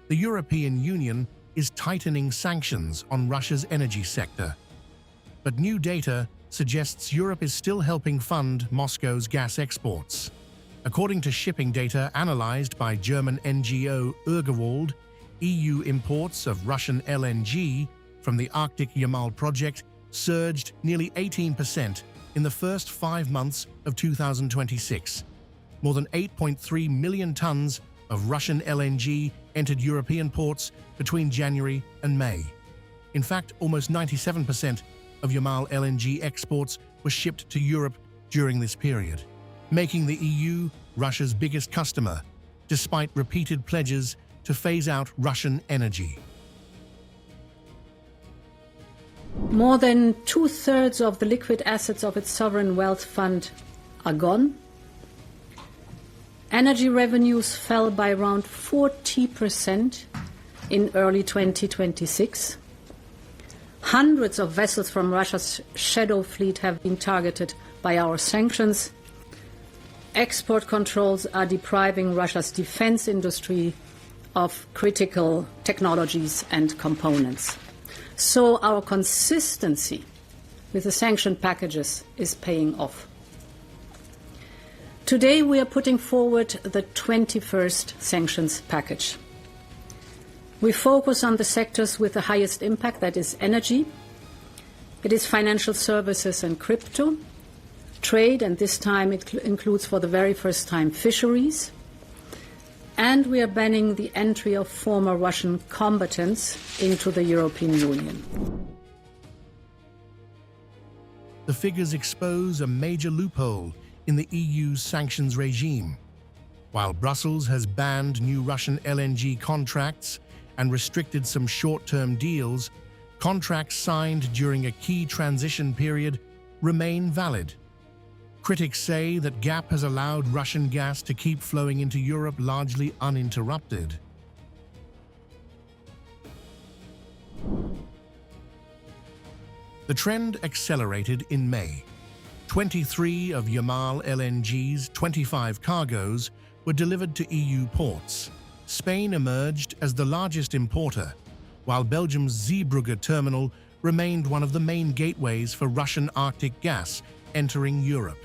the European Union is tightening sanctions on Russia's energy sector. But new data suggests Europe is still helping fund Moscow's gas exports. According to shipping data analyzed by German NGO Urgewald, EU imports of Russian LNG from the Arctic Yamal project surged nearly 18% in the first 5 months of 2026. More than 8.3 million tons of Russian LNG entered European ports between January and May. In fact, almost 97% of Yamal LNG exports were shipped to Europe during this period, making the EU Russia's biggest customer, despite repeated pledges to phase out Russian energy. More than 2/3 of the liquid assets of its sovereign wealth fund are gone. Energy revenues fell by around 40% in early 2026. Hundreds of vessels from Russia's shadow fleet have been targeted by our sanctions. Export controls are depriving Russia's defense industry of critical technologies and components. So our consistency with the sanction packages is paying off. Today we are putting forward the 21st sanctions package. We focus on the sectors with the highest impact, that is energy, it is financial services and crypto, trade, and this time it includes for the very first time fisheries, and we are banning the entry of former Russian combatants into the European Union. The figures expose a major loophole in the EU's sanctions regime. While Brussels has banned new Russian LNG contracts and restricted some short-term deals, contracts signed during a key transition period remain valid. Critics say that GAP has allowed Russian gas to keep flowing into Europe largely uninterrupted. The trend accelerated in May. 23 of Yamal LNG's 25 cargoes were delivered to EU ports. Spain emerged as the largest importer, while Belgium's Zeebrugge terminal remained one of the main gateways for Russian Arctic gas entering Europe.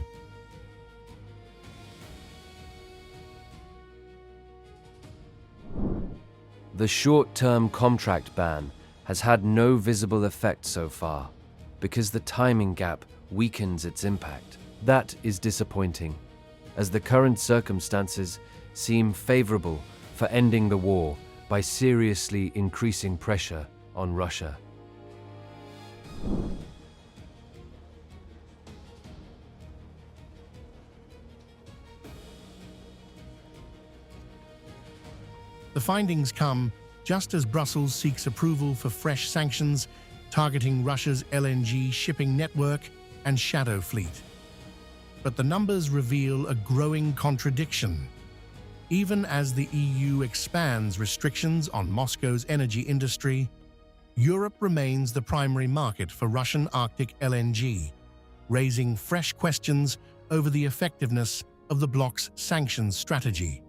The short-term contract ban has had no visible effect so far, because the timing gap weakens its impact. That is disappointing, as the current circumstances seem favorable for ending the war by seriously increasing pressure on Russia. The findings come just as Brussels seeks approval for fresh sanctions targeting Russia's LNG shipping network and shadow fleet. But the numbers reveal a growing contradiction. Even as the EU expands restrictions on Moscow's energy industry, Europe remains the primary market for Russian Arctic LNG, raising fresh questions over the effectiveness of the bloc's sanctions strategy.